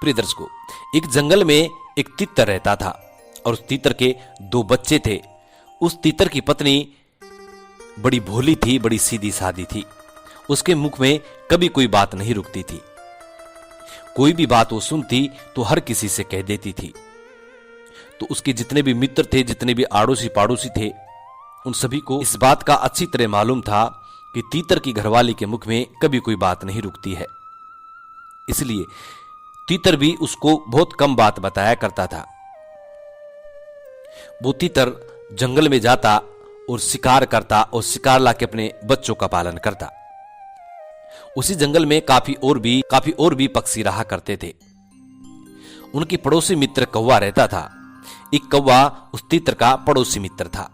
प्रिय दर्शकों, एक जंगल में एक तीतर रहता था और उस तीतर के 2 बच्चे थे। उस तीतर की पत्नी बड़ी भोली थी, बड़ी सीधी सादी थी। उसके मुख में कभी कोई बात नहीं रुकती थी। कोई भी बात वो सुनती तो हर किसी से कह देती थी। तो उसके जितने भी मित्र थे, जितने भी आड़ोसी पाड़ोसी थे, उन सभी को इस बात का अच्छी तरह मालूम था कि तीतर की घरवाली के मुख में कभी कोई बात नहीं रुकती है। इसलिए तीतर भी उसको बहुत कम बात बताया करता था। वो तीतर जंगल में जाता और शिकार करता और शिकार लाके अपने बच्चों का पालन करता। उसी जंगल में काफी और भी पक्षी रहा करते थे। उनकी पड़ोसी मित्र कौवा रहता था। एक कौवा उस तीतर का पड़ोसी मित्र था।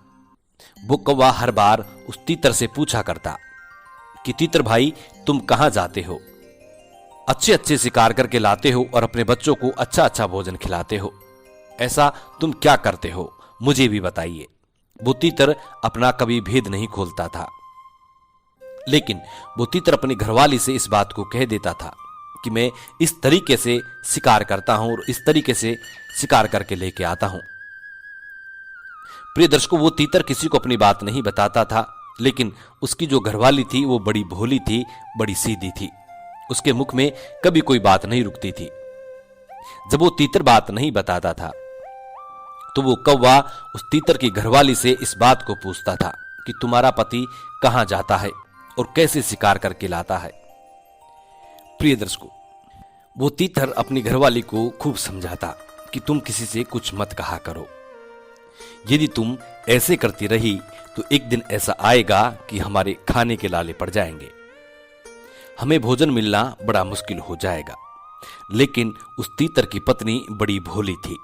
वो कौवा हर बार उस तीतर से पूछा करता कि तीतर भाई, तुम कहां जाते हो? अच्छे अच्छे शिकार करके लाते हो और अपने बच्चों को अच्छा अच्छा भोजन खिलाते हो। ऐसा तुम क्या करते हो, मुझे भी बताइए। वो तीतर अपना कभी भेद नहीं खोलता था, लेकिन वो तीतर अपनी घरवाली से इस बात को कह देता था कि मैं इस तरीके से शिकार करता हूं और इस तरीके से शिकार करके लेके आता हूं। प्रिय दर्शकों, वो तीतर किसी को अपनी बात नहीं बताता था, लेकिन उसकी जो घरवाली थी वो बड़ी भोली थी, बड़ी सीधी थी। उसके मुख में कभी कोई बात नहीं रुकती थी। जब वो तीतर बात नहीं बताता था तो वो कौवा उस तीतर की घरवाली से इस बात को पूछता था कि तुम्हारा पति कहां जाता है और कैसे शिकार करके लाता है। प्रिय दर्शकों, वो तीतर अपनी घरवाली को खूब समझाता कि तुम किसी से कुछ मत कहा करो। यदि तुम ऐसे करती रही तो एक दिन ऐसा आएगा कि हमारे खाने के लाले पड़ जाएंगे, हमें भोजन मिलना बड़ा मुश्किल हो जाएगा। लेकिन उस तीतर की पत्नी बड़ी भोली थी।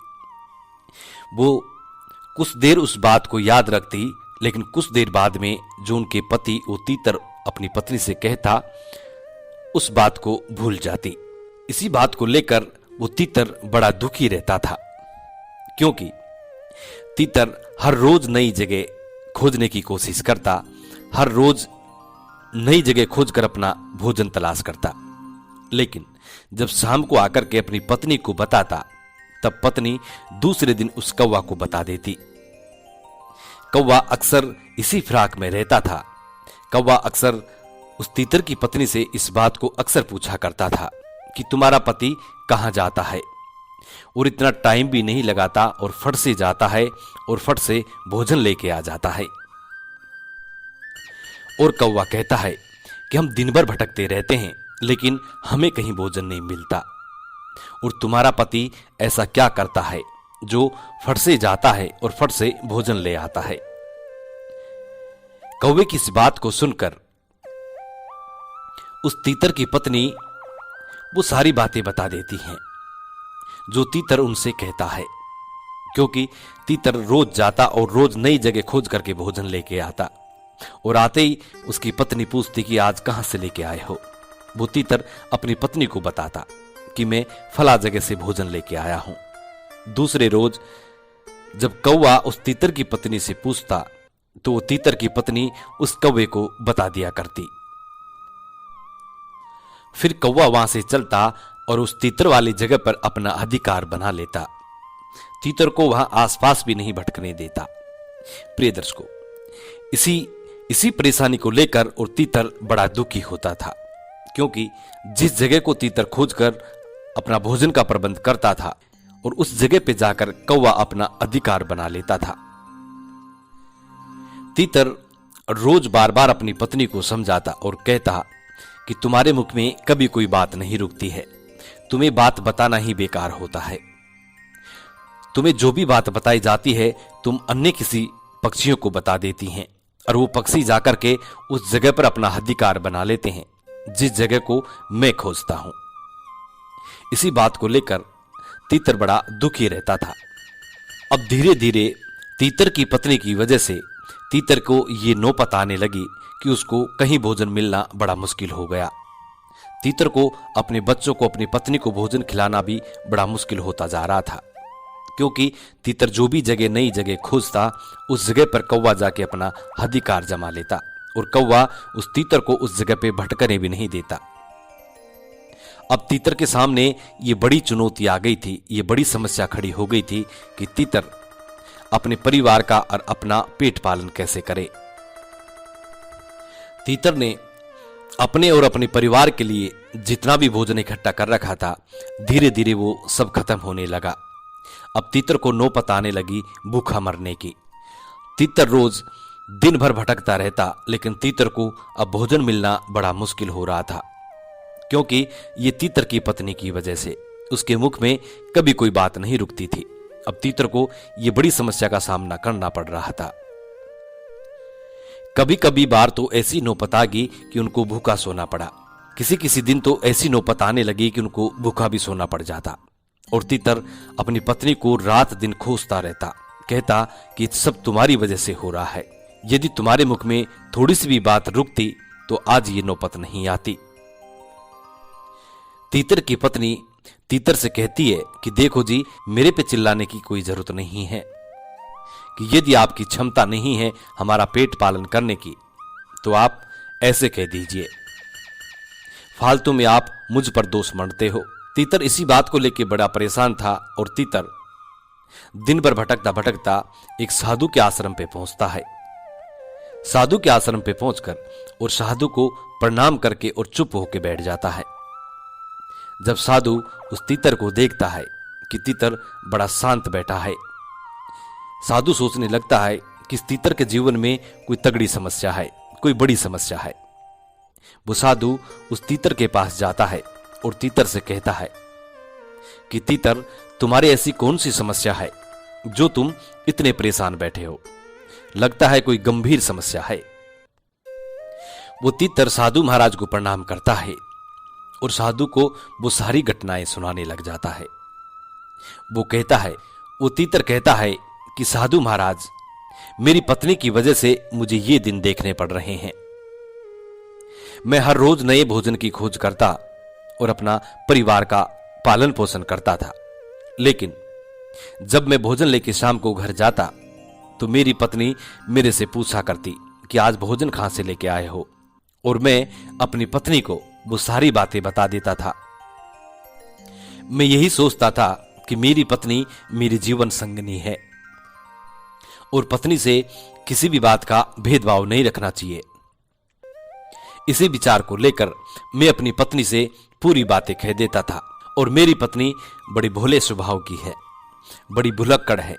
वो कुछ देर उस बात को याद रखती, लेकिन कुछ देर बाद में जो उनके पति वो तीतर अपनी पत्नी से कहता, उस बात को भूल जाती। इसी बात को लेकर वो तीतर बड़ा दुखी रहता था, क्योंकि तीतर हर रोज नई जगह खोजने की कोशिश करता, हर रोज नई जगह खोजकर अपना भोजन तलाश करता। लेकिन जब शाम को आकर के अपनी पत्नी को बताता, तब पत्नी दूसरे दिन उस कौवा को बता देती। कौवा अक्सर इसी फिराक में रहता था। कौवा अक्सर उस तीतर की पत्नी से इस बात को अक्सर पूछा करता था कि तुम्हारा पति कहां जाता है, और इतना टाइम भी नहीं लगाता और फट से जाता है और फट से भोजन लेके आ जाता है। और कौवा कहता है कि हम दिन भर भटकते रहते हैं, लेकिन हमें कहीं भोजन नहीं मिलता, और तुम्हारा पति ऐसा क्या करता है जो फट से जाता है और फट से भोजन ले आता है। कौवे की इस बात को सुनकर उस तीतर की पत्नी वो सारी बातें बता देती हैं जो तीतर उनसे कहता है, क्योंकि तीतर रोज जाता और रोज नई जगह खोज करके भोजन लेके आता, और आते ही उसकी पत्नी पूछती कि आज कहां से लेके आए हो। वो तीतर अपनी पत्नी को बताता कि मैं फला जगह से भोजन लेके आया हूं। दूसरे रोज जब कौवा उस तीतर की पत्नी से पूछता तो वो तीतर की पत्नी उस कौवे को बता दिया करती। फिर कौवा वहां से चलता और उस तीतर वाली जगह पर अपना अधिकार बना लेता। तीतर को वहां आसपास भी नहीं भटकने देता। प्रिय दर्शकों, इसी परेशानी को लेकर और तीतर बड़ा दुखी होता था, क्योंकि जिस जगह को तीतर खोजकर अपना भोजन का प्रबंध करता था और उस जगह पे जाकर कौवा अपना अधिकार बना लेता था। तीतर रोज बार बार अपनी पत्नी को समझाता और कहता कि तुम्हारे मुख में कभी कोई बात नहीं रुकती है, तुम्हें बात बताना ही बेकार होता है। तुम्हें जो भी बात बताई जाती है तुम अन्य किसी पक्षियों को बता देती हैं, और वो पक्षी जाकर के उस जगह पर अपना अधिकार बना लेते हैं जिस जगह को मैं खोजता हूं। इसी बात को लेकर तीतर बड़ा दुखी रहता था। अब धीरे धीरे तीतर की पत्नी की वजह से तीतर को ये नौबत आने लगी कि उसको कहीं भोजन मिलना बड़ा मुश्किल हो गया। तीतर को अपने बच्चों को, अपनी पत्नी को भोजन खिलाना भी बड़ा मुश्किल होता जा रहा था, क्योंकि तीतर जो भी जगह नई जगह खोजता उस जगह पर कौवा जाके अपना अधिकार जमा लेता, और कौवा उस तीतर को उस जगह पे भटकने भी नहीं देता। अब तीतर के सामने ये बड़ी चुनौती आ गई थी, ये बड़ी समस्या खड़ी हो गई थी कि तीतर अपने परिवार का और अपना पेट पालन कैसे करे। तीतर ने अपने और अपने परिवार के लिए जितना भी भोजन इकट्ठा कर रखा था, धीरे धीरे वो सब खत्म होने लगा। अब तीतर को नौबत आने लगी भूखा मरने की। तीतर रोज दिन भर भटकता रहता, लेकिन तीतर को अब भोजन मिलना बड़ा मुश्किल हो रहा था, क्योंकि ये तीतर की पत्नी की वजह से उसके मुख में कभी कोई बात नहीं रुकती थी। अब तीतर को ये बड़ी समस्या का सामना करना पड़ रहा था। कभी कभी बार तो ऐसी नौबत आ गई कि उनको भूखा सोना पड़ा। किसी किसी दिन तो ऐसी नौबत आने लगी कि उनको भूखा भी सोना पड़ जाता। और तीतर अपनी पत्नी को रात दिन खोजता रहता, कहता कि सब तुम्हारी वजह से हो रहा है। यदि तुम्हारे मुख में थोड़ी सी भी बात रुकती तो आज ये नौबत नहीं आती। तीतर की पत्नी तीतर से कहती है कि देखो जी, मेरे पे चिल्लाने की कोई जरूरत नहीं है, कि यदि आपकी क्षमता नहीं है हमारा पेट पालन करने की तो आप ऐसे कह दीजिए, फालतू में आप मुझ पर दोष मढ़ते हो। तीतर इसी बात को लेकर बड़ा परेशान था और तीतर दिन भर भटकता भटकता एक साधु के आश्रम पे पहुंचता है। साधु के आश्रम पे पहुंचकर और साधु को प्रणाम करके और चुप होकर बैठ जाता है। जब साधु उस तीतर को देखता है कि तीतर बड़ा शांत बैठा है, साधु सोचने लगता है कि इस तीतर के जीवन में कोई तगड़ी समस्या है, कोई बड़ी समस्या है। वो साधु उस तीतर के पास जाता है और तीतर से कहता है कि तीतर, तुम्हारी ऐसी कौन सी समस्या है जो तुम इतने परेशान बैठे हो? लगता है कोई गंभीर समस्या है। वो तीतर साधु महाराज को प्रणाम करता है और साधु को वो सारी घटनाएं सुनाने लग जाता है। वो तीतर कहता है कि साधु महाराज, मेरी पत्नी की वजह से मुझे ये दिन देखने पड़ रहे हैं। मैं हर रोज नए भोजन की खोज करता और अपना परिवार का पालन पोषण करता था, लेकिन जब मैं भोजन लेके शाम को घर जाता तो मेरी पत्नी मेरे से पूछा करती कि आज भोजन कहां से लेके आए हो, और मैं अपनी पत्नी को वो सारी बातें बता देता था। मैं यही सोचता था कि मेरी पत्नी मेरी जीवन संगिनी है और पत्नी से किसी भी बात का भेदभाव नहीं रखना चाहिए। इसी विचार को लेकर मैं अपनी पत्नी से पूरी बातें कह देता था, और मेरी पत्नी बड़ी भोले स्वभाव की है, बड़ी भुलक्कड़ है।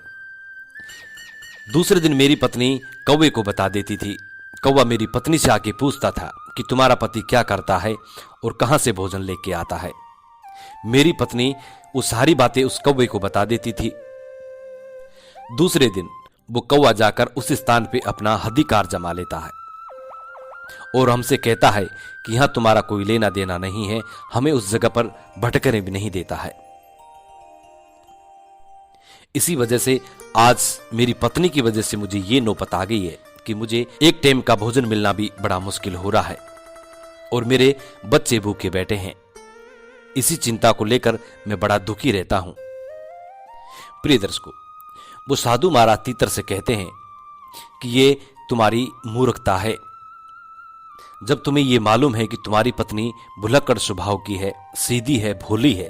दूसरे दिन मेरी पत्नी कौवे को बता देती थी। कौवा मेरी पत्नी से आके पूछता था कि तुम्हारा पति क्या करता है और कहां से भोजन लेके आता है। मेरी पत्नी वो सारी बातें उस कौवे को बता देती थी। दूसरे दिन वो कौवा जाकर उस स्थान पे अपना अधिकार जमा लेता है और हमसे कहता है कि यहां तुम्हारा कोई लेना देना नहीं है, हमें उस जगह पर भटकने भी नहीं देता है। इसी वजह से आज मेरी पत्नी की वजह से मुझे ये नौबत आ गई है कि मुझे एक टाइम का भोजन मिलना भी बड़ा मुश्किल हो रहा है और मेरे बच्चे भूखे बैठे हैं। इसी चिंता को लेकर मैं बड़ा दुखी रहता हूं। प्रिय दर्शकों, वो साधु महाराज तीतर से कहते हैं कि ये तुम्हारी मूर्खता है। जब तुम्हें ये मालूम है कि तुम्हारी पत्नी भुलक्कड़ स्वभाव की है, सीधी है, भोली है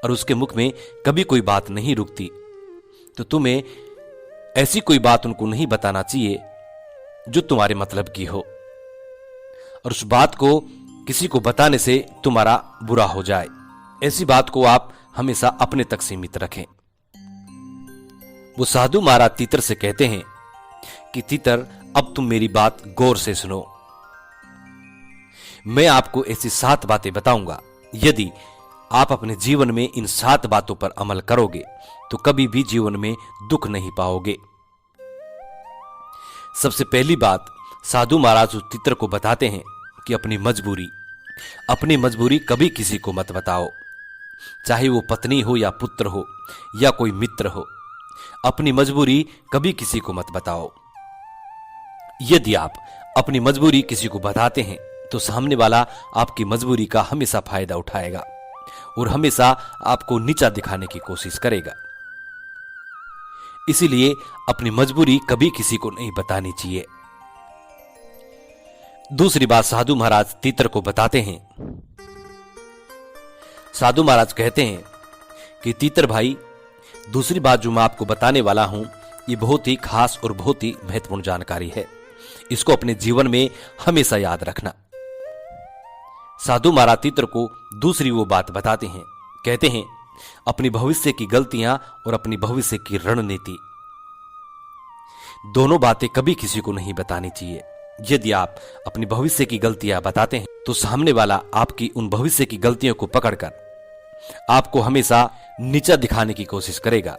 और उसके मुख में कभी कोई बात नहीं रुकती, तो तुम्हें ऐसी कोई बात उनको नहीं बताना चाहिए जो तुम्हारे मतलब की हो और उस बात को किसी को बताने से तुम्हारा बुरा हो जाए। ऐसी बात को आप हमेशा अपने तक सीमित रखें। वो साधु महाराज तीतर से कहते हैं कि तीतर, अब तुम मेरी बात गौर से सुनो। मैं आपको ऐसी 7 बातें बताऊंगा। यदि आप अपने जीवन में इन 7 बातों पर अमल करोगे तो कभी भी जीवन में दुख नहीं पाओगे। सबसे पहली बात, साधु महाराज उस तीतर को बताते हैं कि अपनी मजबूरी कभी किसी को मत बताओ, चाहे वो पत्नी हो या पुत्र हो या कोई मित्र हो। अपनी मजबूरी कभी किसी को मत बताओ। यदि आप अपनी मजबूरी किसी को बताते हैं तो सामने वाला आपकी मजबूरी का हमेशा फायदा उठाएगा और हमेशा आपको नीचा दिखाने की कोशिश करेगा। इसीलिए अपनी मजबूरी कभी किसी को नहीं बतानी चाहिए। दूसरी बात साधु महाराज तीतर को बताते हैं साधु महाराज कहते हैं कि तीतर भाई, दूसरी बात जो मैं आपको बताने वाला हूं, ये बहुत ही खास और बहुत ही महत्वपूर्ण जानकारी है। इसको अपने जीवन में हमेशा याद रखना। साधु महाराज तीतर को दूसरी वो बात बताते हैं। कहते हैं, अपनी भविष्य की गलतियां और अपनी भविष्य की रणनीति, दोनों बातें कभी किसी को नहीं बतानी चाहिए। यदि आप अपनी भविष्य की गलतियां बताते हैं तो सामने वाला आपकी उन भविष्य की गलतियों को पकड़कर आपको हमेशा नीचा दिखाने की कोशिश करेगा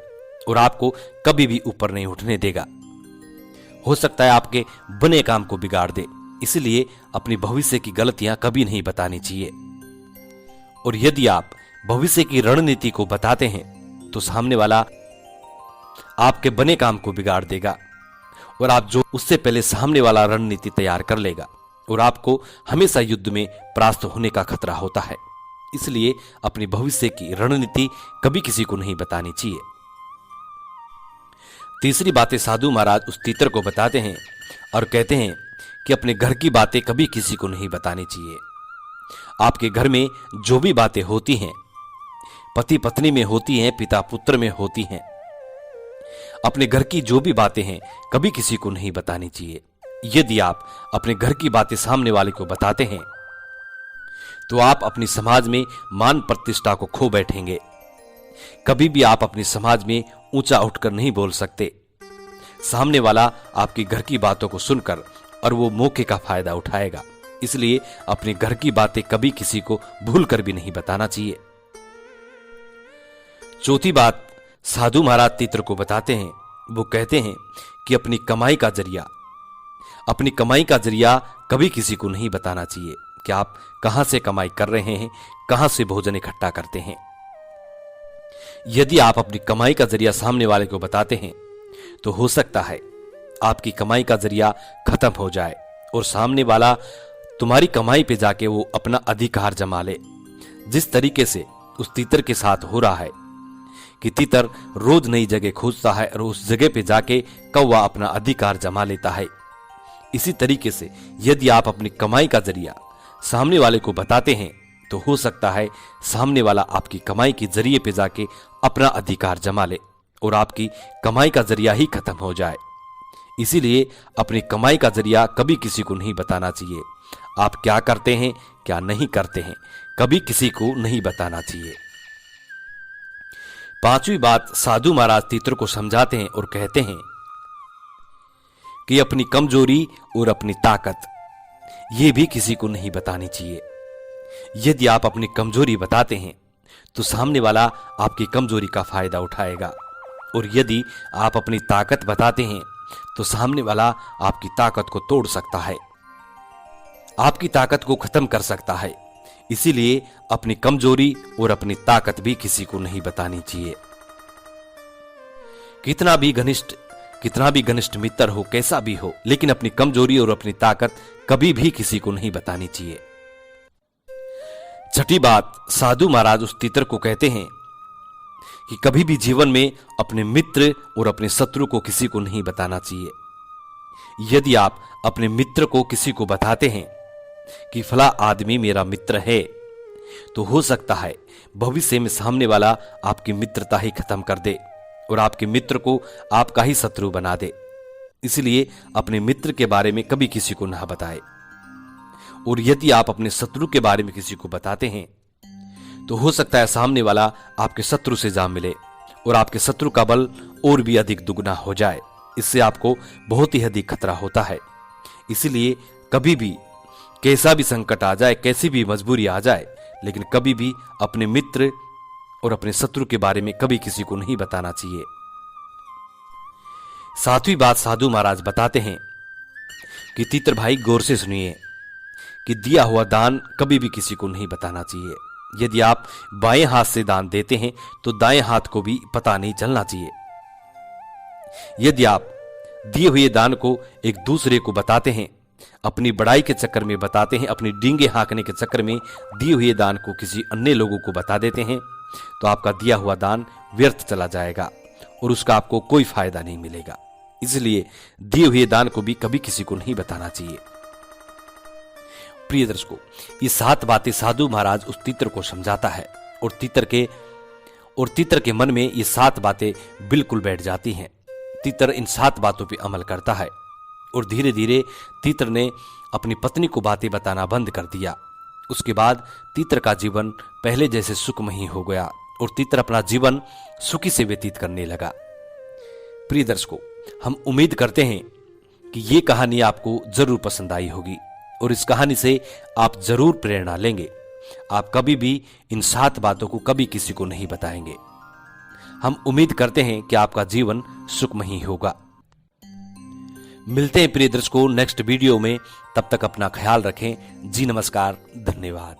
और आपको कभी भी ऊपर नहीं उठने देगा। हो सकता है आपके बने काम को बिगाड़ दे। इसलिए अपनी भविष्य की गलतियां कभी नहीं बतानी चाहिए। और यदि आप भविष्य की रणनीति को बताते हैं तो सामने वाला आपके बने काम को बिगाड़ देगा और आप जो उससे पहले सामने वाला रणनीति तैयार कर लेगा और आपको हमेशा युद्ध में परास्त होने का खतरा होता है। इसलिए अपनी भविष्य की रणनीति कभी किसी को नहीं बतानी चाहिए। तीसरी बातें साधु महाराज उस तीतर को बताते हैं और कहते हैं कि अपने घर की बातें कभी किसी को नहीं बतानी चाहिए। आपके घर में जो भी बातें होती हैं, पति पत्नी में होती हैं, पिता पुत्र में होती हैं, अपने घर की जो भी बातें हैं कभी किसी को नहीं बतानी चाहिए। यदि आप अपने घर की बातें सामने वाले को बताते हैं तो आप अपनी समाज में मान प्रतिष्ठा को खो बैठेंगे। कभी भी आप अपनी समाज में ऊंचा उठकर नहीं बोल सकते। सामने वाला आपकी घर की बातों को सुनकर और वो मौके का फायदा उठाएगा। इसलिए अपने घर की बातें कभी किसी को भूलकर भी नहीं बताना चाहिए। चौथी बात साधु महाराज तीतर को बताते हैं। वो कहते हैं कि अपनी कमाई का जरिया कभी किसी को नहीं बताना चाहिए कि आप कहां से कमाई कर रहे हैं, कहां से भोजन इकट्ठा करते हैं। यदि आप अपनी कमाई का जरिया सामने वाले को बताते हैं तो हो सकता है आपकी कमाई का जरिया खत्म हो जाए और सामने वाला तुम्हारी कमाई पे जाके वो अपना अधिकार जमा ले। जिस तरीके से उस तीतर के साथ हो रहा है कि तीतर रोज नई जगह खोजता है और उस जगह पे जाके कौवा अपना अधिकार जमा लेता है। इसी तरीके से यदि आप अपनी कमाई का जरिया सामने वाले को बताते हैं तो हो सकता है सामने वाला आपकी कमाई के जरिए पे जाके अपना अधिकार जमा ले और आपकी कमाई का जरिया ही खत्म हो जाए। इसीलिए अपनी कमाई का जरिया कभी किसी को नहीं बताना चाहिए। आप क्या करते हैं, क्या नहीं करते हैं, कभी किसी को नहीं बताना चाहिए। पांचवी बात साधु महाराज तीतर को समझाते हैं और कहते हैं कि अपनी कमजोरी और अपनी ताकत ये भी किसी को नहीं बतानी चाहिए। यदि आप अपनी कमजोरी बताते हैं तो सामने वाला आपकी कमजोरी का फायदा उठाएगा और यदि आप अपनी ताकत बताते हैं तो सामने वाला आपकी ताकत को तोड़ सकता है, आपकी ताकत को खत्म कर सकता है। इसीलिए अपनी कमजोरी और अपनी ताकत भी किसी को नहीं बतानी चाहिए। कितना भी घनिष्ठ मित्र हो, कैसा भी हो, लेकिन अपनी कमजोरी और अपनी ताकत कभी भी किसी को नहीं बतानी चाहिए। छठी बात साधु महाराज उस तीतर को कहते हैं कि कभी भी जीवन में अपने मित्र और अपने शत्रु को किसी को नहीं बताना चाहिए। यदि आप अपने मित्र को किसी को बताते हैं कि फला आदमी मेरा मित्र है तो हो सकता है भविष्य में सामने वाला आपकी मित्रता ही खत्म कर दे और आपके मित्र को आपका ही शत्रु बना दे। इसलिए अपने मित्र के बारे में कभी किसी को ना बताएं। और यदि आप अपने शत्रु के बारे में किसी को बताते हैं तो हो सकता है सामने वाला आपके शत्रु से जा मिले और आपके शत्रु का बल और भी अधिक दुगना हो जाए। इससे आपको बहुत ही अधिक खतरा होता है। इसलिए कभी भी कैसा भी संकट आ जाए, कैसी भी मजबूरी आ जाए, लेकिन कभी भी अपने मित्र और अपने शत्रु के बारे में कभी किसी को नहीं बताना चाहिए। सातवीं बात साधु महाराज बताते हैं कि तीतर भाई गौर से सुनिए कि दिया हुआ दान कभी भी किसी को नहीं बताना चाहिए। यदि आप बाएं हाथ से दान देते हैं तो दाएं हाथ को भी पता नहीं चलना चाहिए। यदि आप दिए हुए दान को एक दूसरे को बताते हैं, अपनी बड़ाई के चक्कर में बताते हैं, अपनी डींगे हाँकने के चक्कर में दिए हुए दान को किसी अन्य लोगों को बता देते हैं तो आपका दिया हुआ दान व्यर्थ चला जाएगा और उसका आपको कोई फायदा नहीं मिलेगा। इसलिए दिए हुए दान को भी कभी किसी को नहीं बताना चाहिए। प्रिय दर्शकों, ये 7 बातें साधु महाराज उस तीतर को समझाता है और तीतर के मन में ये 7 बातें बिल्कुल बैठ जाती हैं। तीतर इन 7 बातों पर अमल करता है और धीरे धीरे तीतर ने अपनी पत्नी को बातें बताना बंद कर दिया। उसके बाद तीतर का जीवन पहले जैसे सुखमयी हो गया और तीतर अपना जीवन सुखी से व्यतीत करने लगा। प्रिय दर्शकों, हम उम्मीद करते हैं कि ये कहानी आपको जरूर पसंद आई होगी और इस कहानी से आप जरूर प्रेरणा लेंगे। आप कभी भी इन 7 बातों को कभी किसी को नहीं बताएंगे। हम उम्मीद करते हैं कि आपका जीवन सुखमयी होगा। मिलते हैं प्रिय दर्शकों नेक्स्ट वीडियो में। तब तक अपना ख्याल रखें। जी नमस्कार, धन्यवाद।